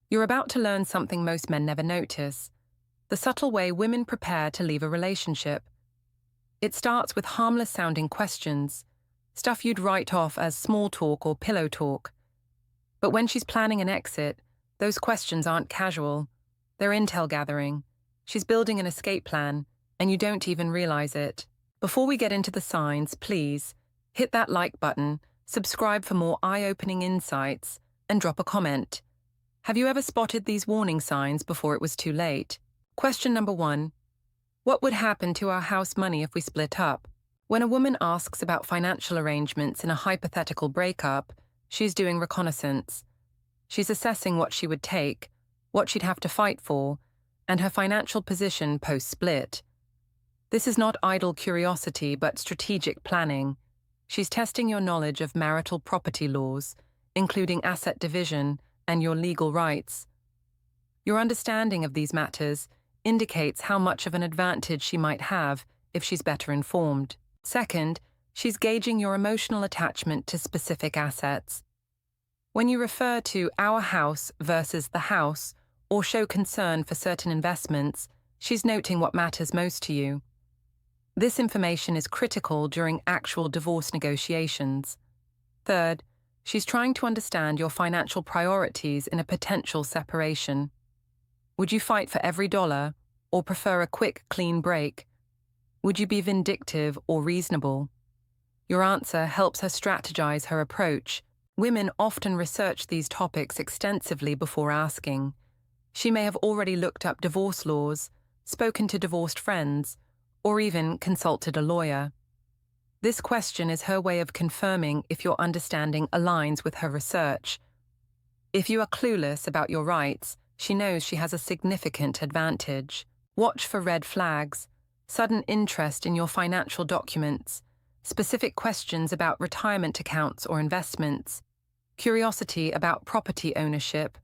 You're about to learn something most men never notice: the subtle way women prepare to leave a relationship. It starts with harmless-sounding questions, stuff you'd write off as small talk or pillow talk. But when she's planning an exit, those questions aren't casual. They're intel gathering. She's building an escape plan, and you don't even realize it. Before we get into the signs, please hit that like button, subscribe for more eye-opening insights, and drop a comment. Have you ever spotted these warning signs before it was too late? Question number 1. What would happen to our house money if we split up? When a woman asks about financial arrangements in a hypothetical breakup, she's doing reconnaissance. She's assessing what she would take, what she'd have to fight for, and her financial position post-split. This is not idle curiosity but strategic planning. She's testing your knowledge of marital property laws, including asset division and your legal rights. Your understanding of these matters indicates how much of an advantage she might have if she's better informed. Second, she's gauging your emotional attachment to specific assets. When you refer to our house versus the house, or show concern for certain investments, she's noting what matters most to you. This information is critical during actual divorce negotiations. Third, she's trying to understand your financial priorities in a potential separation. Would you fight for every dollar, or prefer a quick, clean break? Would you be vindictive or reasonable? Your answer helps her strategize her approach. Women often research these topics extensively before asking. She may have already looked up divorce laws, spoken to divorced friends, or even consulted a lawyer. This question is her way of confirming if your understanding aligns with her research. If you are clueless about your rights, she knows she has a significant advantage. Watch for red flags, sudden interest in your financial documents, specific questions about retirement accounts or investments, curiosity about property ownership,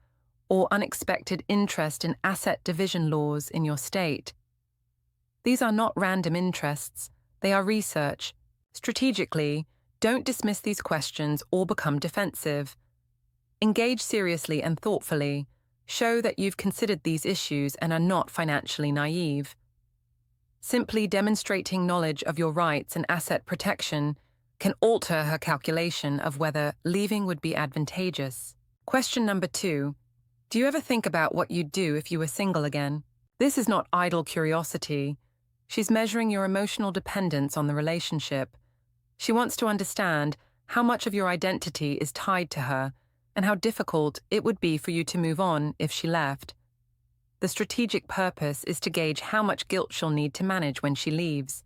or unexpected interest in asset division laws in your state. These are not random interests, they are research. Strategically, don't dismiss these questions or become defensive. Engage seriously and thoughtfully. Show that you've considered these issues and are not financially naive. Simply demonstrating knowledge of your rights and asset protection can alter her calculation of whether leaving would be advantageous. Question number 2. Do you ever think about what you'd do if you were single again? This is not idle curiosity. She's measuring your emotional dependence on the relationship. She wants to understand how much of your identity is tied to her and how difficult it would be for you to move on if she left. The strategic purpose is to gauge how much guilt she'll need to manage when she leaves.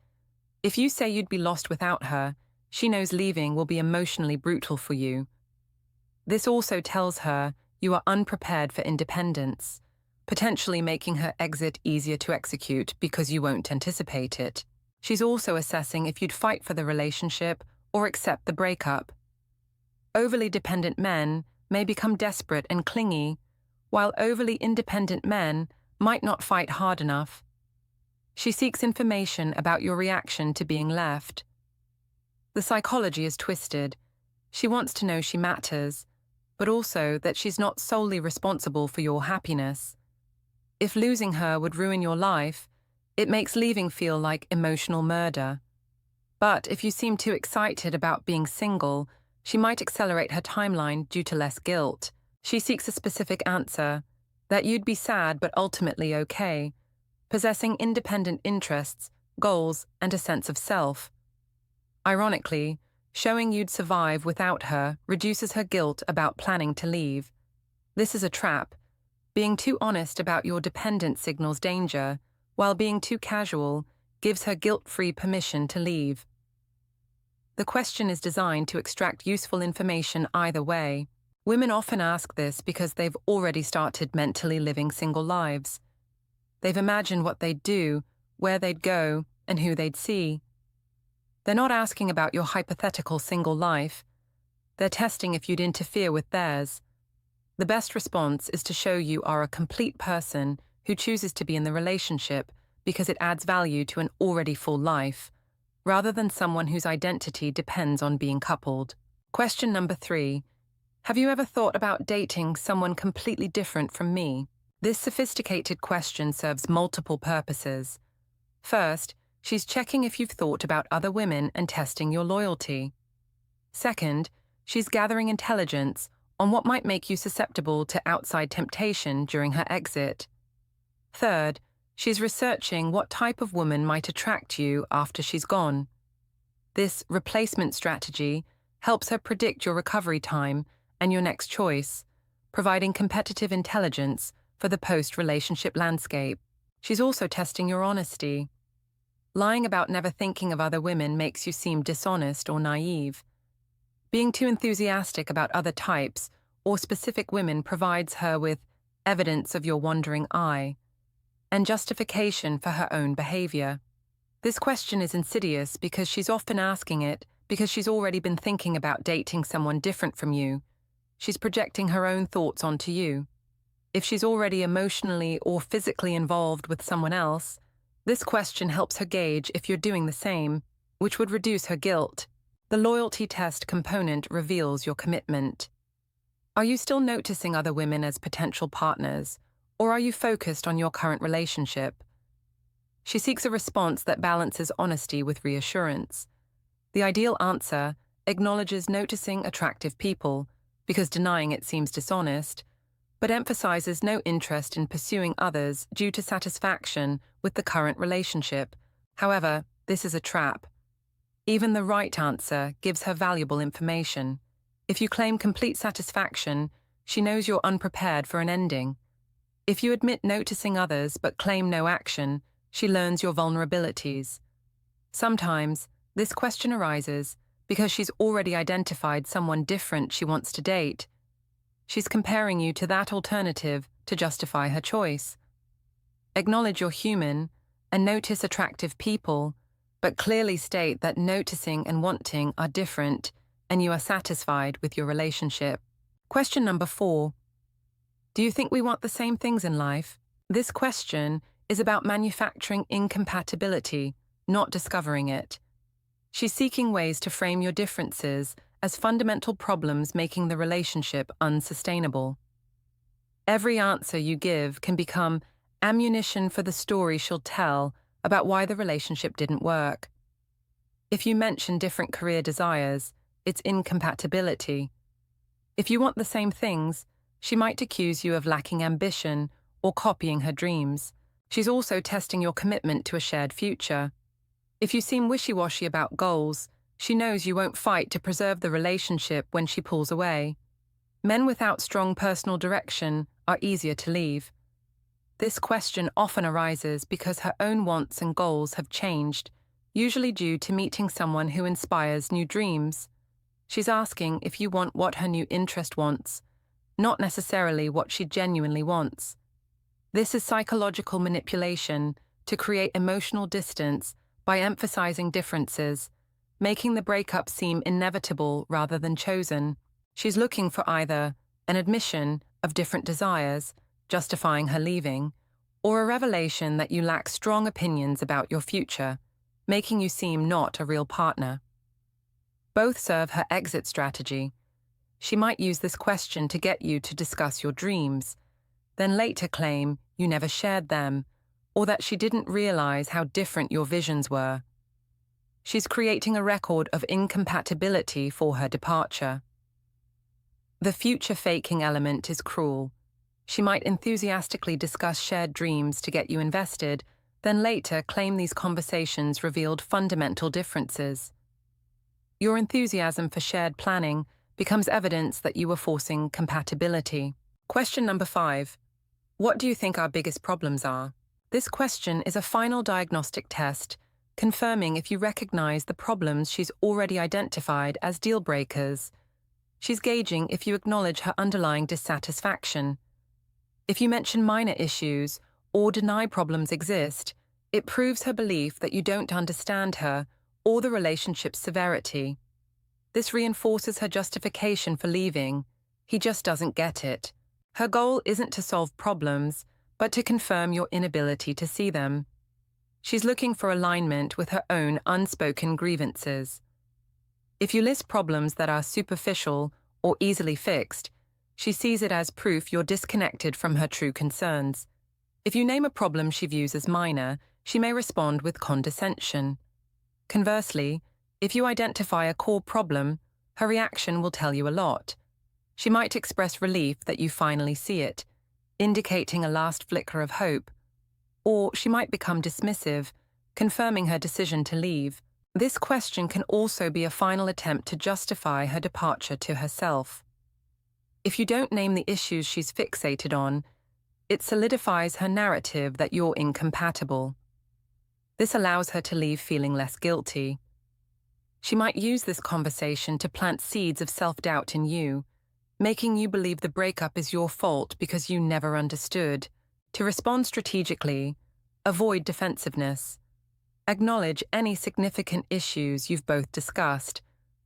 If you say you'd be lost without her, she knows leaving will be emotionally brutal for you. This also tells her you are unprepared for independence, potentially making her exit easier to execute because you won't anticipate it. She's also assessing if you'd fight for the relationship or accept the breakup. Overly dependent men may become desperate and clingy, while overly independent men might not fight hard enough. She seeks information about your reaction to being left. The psychology is twisted. She wants to know she matters, but also that she's not solely responsible for your happiness. If losing her would ruin your life, it makes leaving feel like emotional murder. But if you seem too excited about being single, she might accelerate her timeline due to less guilt. She seeks a specific answer, that you'd be sad but ultimately okay, possessing independent interests, goals, and a sense of self. Ironically, showing you'd survive without her reduces her guilt about planning to leave. This is a trap. Being too honest about your dependence signals danger, while being too casual gives her guilt-free permission to leave. The question is designed to extract useful information either way. Women often ask this because they've already started mentally living single lives. They've imagined what they'd do, where they'd go, and who they'd see. They're not asking about your hypothetical single life. They're testing if you'd interfere with theirs. The best response is to show you are a complete person who chooses to be in the relationship because it adds value to an already full life, rather than someone whose identity depends on being coupled. Question number 3. Have you ever thought about dating someone completely different from me? This sophisticated question serves multiple purposes. First, she's checking if you've thought about other women and testing your loyalty. Second, she's gathering intelligence on what might make you susceptible to outside temptation during her exit. Third, she's researching what type of woman might attract you after she's gone. This replacement strategy helps her predict your recovery time and your next choice, providing competitive intelligence for the post-relationship landscape. She's also testing your honesty. Lying about never thinking of other women makes you seem dishonest or naive. Being too enthusiastic about other types or specific women provides her with evidence of your wandering eye and justification for her own behavior. This question is insidious because she's often asking it because she's already been thinking about dating someone different from you. She's projecting her own thoughts onto you. If she's already emotionally or physically involved with someone else, this question helps her gauge if you're doing the same, which would reduce her guilt. The loyalty test component reveals your commitment. Are you still noticing other women as potential partners, or are you focused on your current relationship? She seeks a response that balances honesty with reassurance. The ideal answer acknowledges noticing attractive people, because denying it seems dishonest, but emphasizes no interest in pursuing others due to satisfaction with the current relationship. However, this is a trap. Even the right answer gives her valuable information. If you claim complete satisfaction, she knows you're unprepared for an ending. If you admit noticing others but claim no action, she learns your vulnerabilities. Sometimes, this question arises because she's already identified someone different she wants to date. She's comparing you to that alternative to justify her choice. Acknowledge you're human and notice attractive people, but clearly state that noticing and wanting are different and you are satisfied with your relationship. Question number 4. Do you think we want the same things in life? This question is about manufacturing incompatibility, not discovering it. She's seeking ways to frame your differences as fundamental problems making the relationship unsustainable. Every answer you give can become ammunition for the story she'll tell about why the relationship didn't work. If you mention different career desires, it's incompatibility. If you want the same things, she might accuse you of lacking ambition or copying her dreams. She's also testing your commitment to a shared future. If you seem wishy-washy about goals, she knows you won't fight to preserve the relationship when she pulls away. Men without strong personal direction are easier to leave. This question often arises because her own wants and goals have changed, usually due to meeting someone who inspires new dreams. She's asking if you want what her new interest wants, not necessarily what she genuinely wants. This is psychological manipulation to create emotional distance by emphasizing differences, making the breakup seem inevitable rather than chosen. She's looking for either an admission of different desires, justifying her leaving, or a revelation that you lack strong opinions about your future, making you seem not a real partner. Both serve her exit strategy. She might use this question to get you to discuss your dreams, then later claim you never shared them, or that she didn't realize how different your visions were. She's creating a record of incompatibility for her departure. The future-faking element is cruel. She might enthusiastically discuss shared dreams to get you invested, then later claim these conversations revealed fundamental differences. Your enthusiasm for shared planning becomes evidence that you were forcing compatibility. Question number 5. What do you think our biggest problems are? This question is a final diagnostic test, confirming if you recognize the problems she's already identified as deal breakers. She's gauging if you acknowledge her underlying dissatisfaction. If you mention minor issues or deny problems exist, it proves her belief that you don't understand her or the relationship's severity. This reinforces her justification for leaving. He just doesn't get it. Her goal isn't to solve problems, but to confirm your inability to see them. She's looking for alignment with her own unspoken grievances. If you list problems that are superficial or easily fixed, she sees it as proof you're disconnected from her true concerns. If you name a problem she views as minor, she may respond with condescension. Conversely, if you identify a core problem, her reaction will tell you a lot. She might express relief that you finally see it, indicating a last flicker of hope, or she might become dismissive, confirming her decision to leave. This question can also be a final attempt to justify her departure to herself. If you don't name the issues she's fixated on, it solidifies her narrative that you're incompatible. This allows her to leave feeling less guilty. She might use this conversation to plant seeds of self-doubt in you, making you believe the breakup is your fault because you never understood. To respond strategically, avoid defensiveness. Acknowledge any significant issues you've both discussed,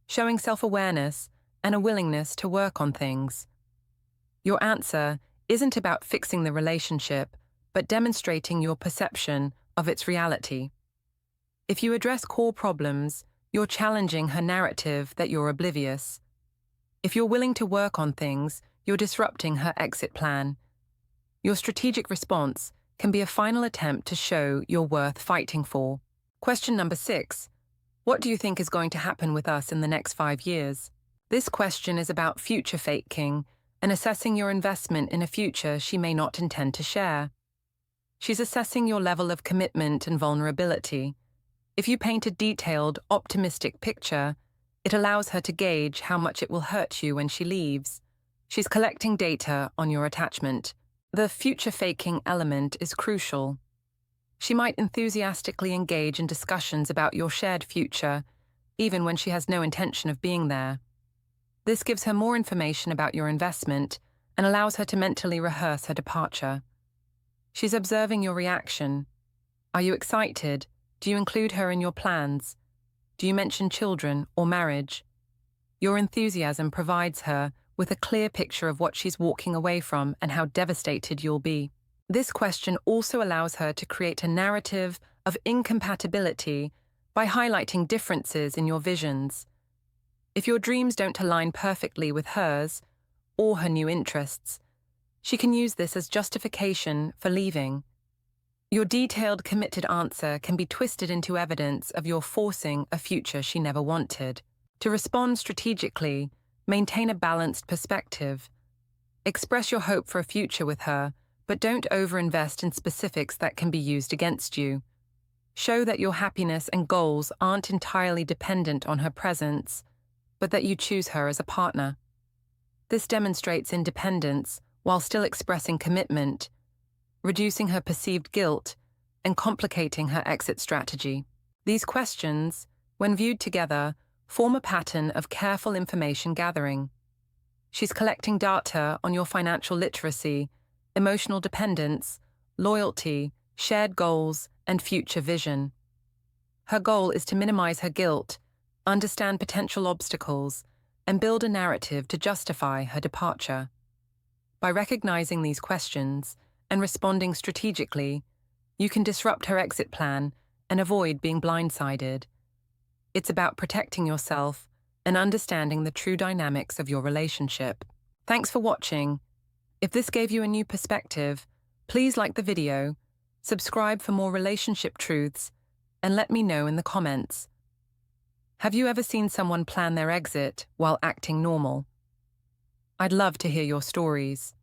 showing self-awareness and a willingness to work on things. Your answer isn't about fixing the relationship, but demonstrating your perception of its reality. If you address core problems, you're challenging her narrative that you're oblivious. If you're willing to work on things, you're disrupting her exit plan. Your strategic response can be a final attempt to show you're worth fighting for. Question number 6. What do you think is going to happen with us in the next 5 years? This question is about future faking and assessing your investment in a future she may not intend to share. She's assessing your level of commitment and vulnerability. If you paint a detailed, optimistic picture, it allows her to gauge how much it will hurt you when she leaves. She's collecting data on your attachment. The future-faking element is crucial. She might enthusiastically engage in discussions about your shared future, even when she has no intention of being there. This gives her more information about your investment and allows her to mentally rehearse her departure. She's observing your reaction. Are you excited? Do you include her in your plans? Do you mention children or marriage? Your enthusiasm provides her with a clear picture of what she's walking away from and how devastated you'll be. This question also allows her to create a narrative of incompatibility by highlighting differences in your visions. If your dreams don't align perfectly with hers or her new interests, she can use this as justification for leaving. Your detailed, committed answer can be twisted into evidence of your forcing a future she never wanted. To respond strategically, maintain a balanced perspective. Express your hope for a future with her, but don't overinvest in specifics that can be used against you. Show that your happiness and goals aren't entirely dependent on her presence, but that you choose her as a partner. This demonstrates independence while still expressing commitment, reducing her perceived guilt and complicating her exit strategy. These questions, when viewed together, form a pattern of careful information gathering. She's collecting data on your financial literacy, emotional dependence, loyalty, shared goals, and future vision. Her goal is to minimize her guilt, understand potential obstacles, and build a narrative to justify her departure. By recognizing these questions and responding strategically, you can disrupt her exit plan and avoid being blindsided. It's about protecting yourself and understanding the true dynamics of your relationship. Thanks for watching. If this gave you a new perspective, please like the video, subscribe for more relationship truths, and let me know in the comments. Have you ever seen someone plan their exit while acting normal? I'd love to hear your stories.